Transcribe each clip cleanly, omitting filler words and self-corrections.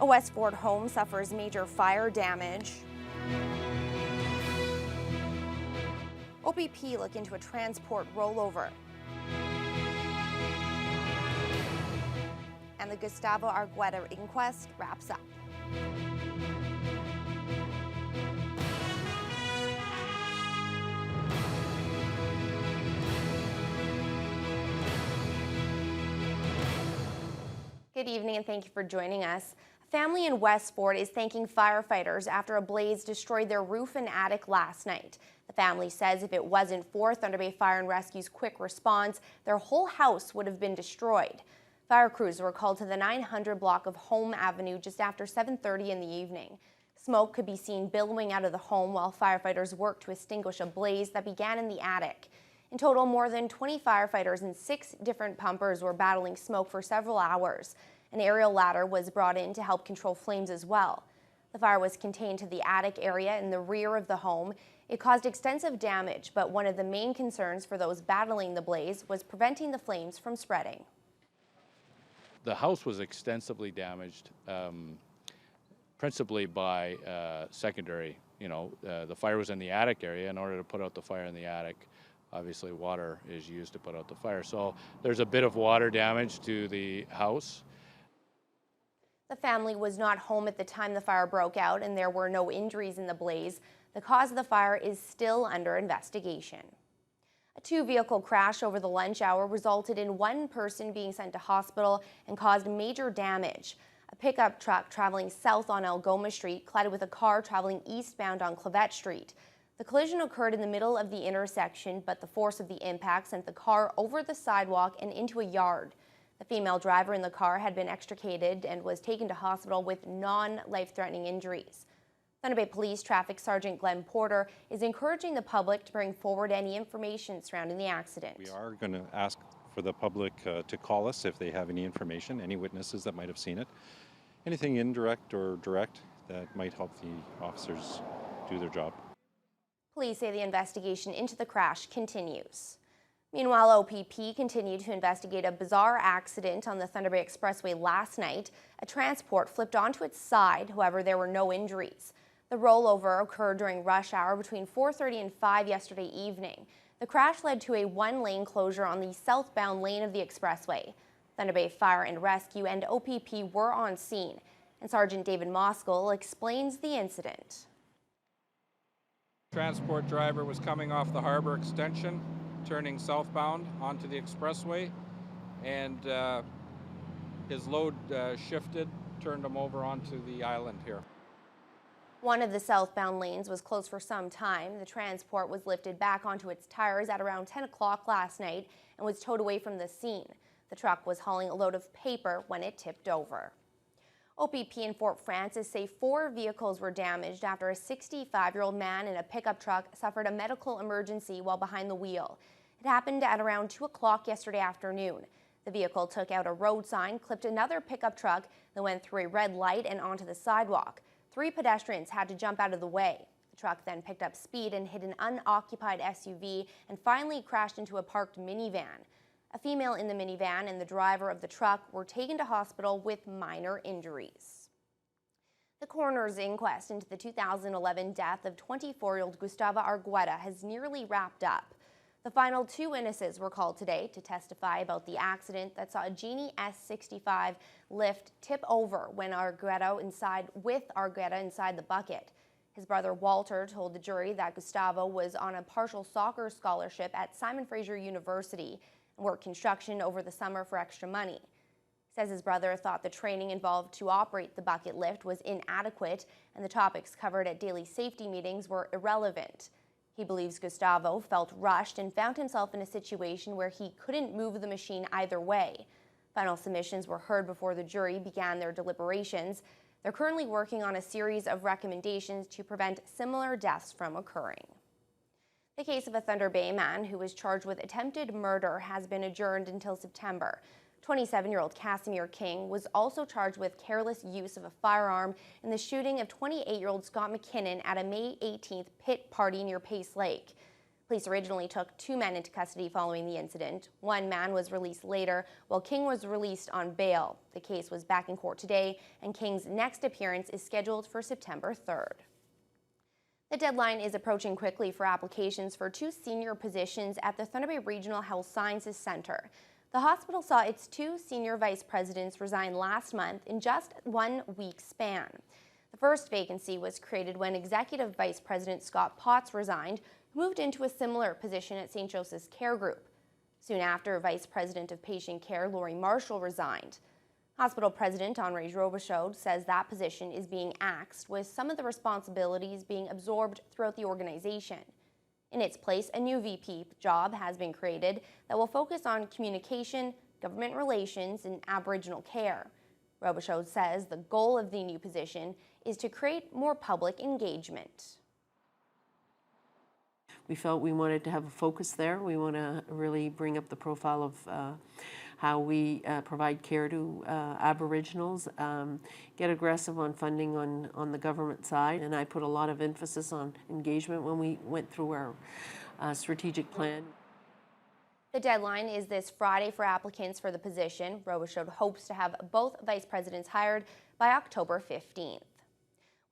A West Fort home suffers major fire damage. OPP look into a transport rollover. And the Gustavo Argueta inquest wraps up. Good evening and thank you for joining us. A family in West Fort is thanking firefighters after a blaze destroyed their roof and attic last night. The family says if it wasn't for Thunder Bay Fire and Rescue's quick response, their whole house would have been destroyed. Fire crews were called to the 900 block of Home Avenue just after 7:30 in the evening. Smoke could be seen billowing out of the home while firefighters worked to extinguish a blaze that began in the attic. In total, more than 20 firefighters and 6 different pumpers were battling smoke for several hours. An aerial ladder was brought in to help control flames as well. The fire was contained to the attic area in the rear of the home. It caused extensive damage, but one of the main concerns for those battling the blaze was preventing the flames from spreading. The house was extensively damaged, principally by secondary. The fire was in the attic area. In order to put out the fire in the attic, obviously water is used to put out the fire. So there's a bit of water damage to the house. The family was not home at the time the fire broke out, and there were no injuries in the blaze. The cause of the fire is still under investigation. A 2-vehicle crash over the lunch hour resulted in one person being sent to hospital and caused major damage. A pickup truck traveling south on Algoma Street collided with a car traveling eastbound on Clavette Street. The collision occurred in the middle of the intersection, but the force of the impact sent the car over the sidewalk and into a yard. The female driver in the car had been extricated and was taken to hospital with non-life-threatening injuries. Thunder Bay Police Traffic Sergeant Glenn Porter is encouraging the public to bring forward any information surrounding the accident. We are going to ask for the public to call us if they have any information, any witnesses that might have seen it, anything indirect or direct that might help the officers do their job. Police say the investigation into the crash continues. Meanwhile, OPP continued to investigate a bizarre accident on the Thunder Bay Expressway last night. A transport flipped onto its side, however, there were no injuries. The rollover occurred during rush hour between 4:30 and 5 yesterday evening. The crash led to a 1-lane closure on the southbound lane of the expressway. Thunder Bay Fire and Rescue and OPP were on scene, and Sergeant David Moskell explains the incident. Transport driver was coming off the harbor extension, turning southbound onto the expressway, and his load shifted, turned him over onto the island here. One of the southbound lanes was closed for some time. The transport was lifted back onto its tires at around 10 o'clock last night and was towed away from the scene. The truck was hauling a load of paper when it tipped over. OPP in Fort Frances say 4 vehicles were damaged after a 65-year-old man in a pickup truck suffered a medical emergency while behind the wheel. It happened at around 2 o'clock yesterday afternoon. The vehicle took out a road sign, clipped another pickup truck, then went through a red light and onto the sidewalk. 3 pedestrians had to jump out of the way. The truck then picked up speed and hit an unoccupied SUV and finally crashed into a parked minivan. A female in the minivan and the driver of the truck were taken to hospital with minor injuries. The coroner's inquest into the 2011 death of 24-year-old Gustavo Argueta has nearly wrapped up. The final 2 witnesses were called today to testify about the accident that saw a Genie S65 lift tip over when Argueta inside the bucket. His brother Walter told the jury that Gustavo was on a partial soccer scholarship at Simon Fraser University and worked construction over the summer for extra money. He says his brother thought the training involved to operate the bucket lift was inadequate and the topics covered at daily safety meetings were irrelevant. He believes Gustavo felt rushed and found himself in a situation where he couldn't move the machine either way. Final submissions were heard before the jury began their deliberations. They're currently working on a series of recommendations to prevent similar deaths from occurring. The case of a Thunder Bay man who was charged with attempted murder has been adjourned until September. 27-year-old Casimir King was also charged with careless use of a firearm in the shooting of 28-year-old Scott McKinnon at a May 18th pit party near Pace Lake. Police originally took 2 men into custody following the incident. 1 man was released later, while King was released on bail. The case was back in court today, and King's next appearance is scheduled for September 3rd. The deadline is approaching quickly for applications for 2 senior positions at the Thunder Bay Regional Health Sciences Centre. The hospital saw its 2 senior vice presidents resign last month in just 1 week span. The first vacancy was created when Executive Vice President Scott Potts resigned, who moved into a similar position at St. Joseph's Care Group. Soon after, Vice President of Patient Care Lori Marshall resigned. Hospital President Henri Robichaud says that position is being axed, with some of the responsibilities being absorbed throughout the organization. In its place, a new VP job has been created that will focus on communication, government relations, and Aboriginal care. Robichaud says the goal of the new position is to create more public engagement. We felt we wanted to have a focus there. We want to really bring up the profile of how we provide care to Aboriginals, get aggressive on funding on the government side, and I put a lot of emphasis on engagement when we went through our strategic plan. The deadline is this Friday for applicants for the position. Robichaud hopes to have both vice presidents hired by October 15th.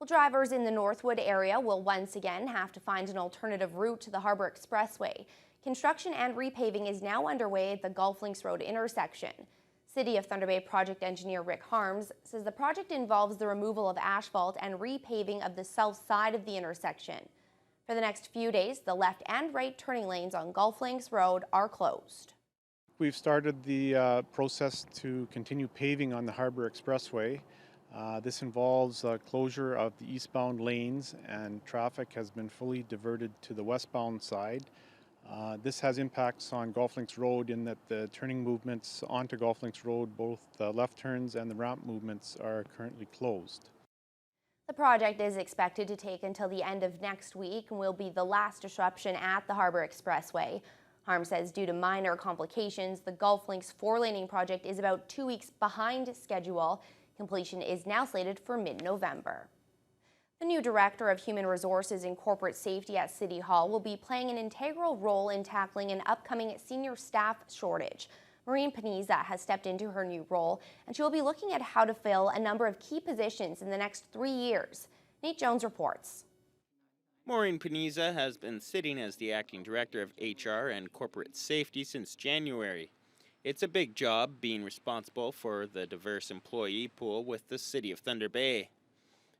Well, drivers in the Northwood area will once again have to find an alternative route to the Harbour Expressway. Construction and repaving is now underway at the Golf Links Road intersection. City of Thunder Bay project engineer Rick Harms says the project involves the removal of asphalt and repaving of the south side of the intersection. For the next few days, the left and right turning lanes on Golf Links Road are closed. We've started the process to continue paving on the Harbour Expressway. This involves closure of the eastbound lanes, and traffic has been fully diverted to the westbound side. This has impacts on Golf Links Road in that the turning movements onto Golf Links Road, both the left turns and the ramp movements, are currently closed. The project is expected to take until the end of next week and will be the last disruption at the Harbour Expressway. Harm says due to minor complications, the Golf Links 4-laning project is about 2 weeks behind schedule. Completion is now slated for mid-November. The new Director of Human Resources and Corporate Safety at City Hall will be playing an integral role in tackling an upcoming senior staff shortage. Maureen Paniza has stepped into her new role, and she will be looking at how to fill a number of key positions in the next 3 years. Nate Jones reports. Maureen Paniza has been sitting as the Acting Director of HR and Corporate Safety since January. It's a big job being responsible for the diverse employee pool with the City of Thunder Bay.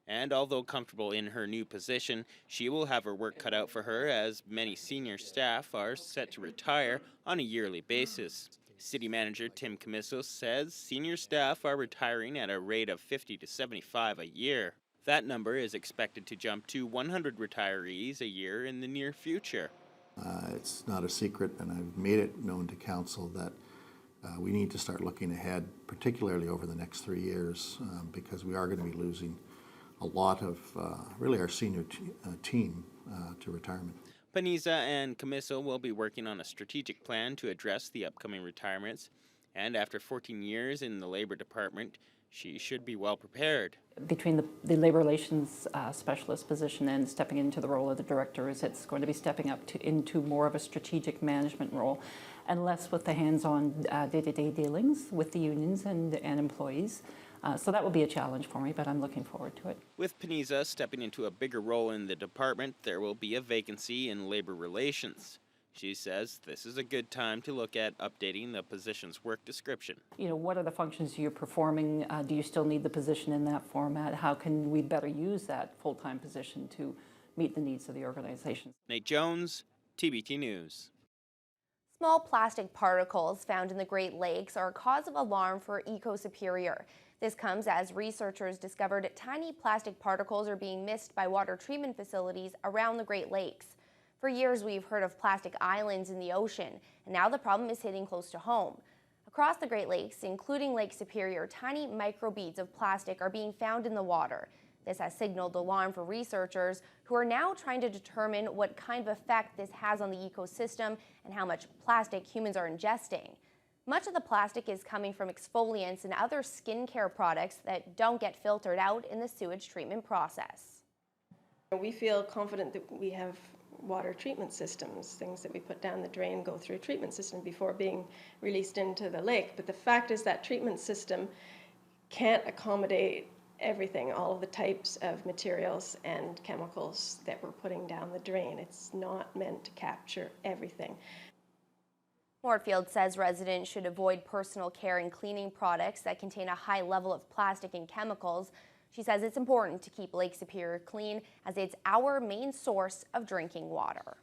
And although comfortable in her new position, she will have her work cut out for her as many senior staff are set to retire on a yearly basis. City Manager Tim Camisso says senior staff are retiring at a rate of 50 to 75 a year. That number is expected to jump to 100 retirees a year in the near future. It's not a secret, and I've made it known to Council that we need to start looking ahead, particularly over the next 3 years, because we are going to be losing a lot of really our senior team to retirement. Paniza and Camisso will be working on a strategic plan to address the upcoming retirements, and after 14 years in the Labour Department, she should be well prepared. Between the Labour Relations Specialist position and stepping into the role of the Director, it's going to be stepping up into more of a strategic management role and less with the hands-on day-to-day dealings with the unions and employees. So that will be a challenge for me, but I'm looking forward to it. With Paniza stepping into a bigger role in the department, there will be a vacancy in Labour Relations. She says this is a good time to look at updating the position's work description. You know, what are the functions you're performing? Do you still need the position in that format? How can we better use that full-time position to meet the needs of the organization? Nate Jones, TBT News. Small plastic particles found in the Great Lakes are a cause of alarm for Eco Superior. This comes as researchers discovered tiny plastic particles are being missed by water treatment facilities around the Great Lakes. For years, we've heard of plastic islands in the ocean, and now the problem is hitting close to home. Across the Great Lakes, including Lake Superior, tiny microbeads of plastic are being found in the water. This has signaled alarm for researchers who are now trying to determine what kind of effect this has on the ecosystem and how much plastic humans are ingesting. Much of the plastic is coming from exfoliants and other skincare products that don't get filtered out in the sewage treatment process. We feel confident that we have water treatment systems. Things that we put down the drain go through a treatment system before being released into the lake. But the fact is that treatment system can't accommodate everything, all of the types of materials and chemicals that we're putting down the drain. It's not meant to capture everything. Moorfield says residents should avoid personal care and cleaning products that contain a high level of plastic and chemicals. She says it's important to keep Lake Superior clean as it's our main source of drinking water.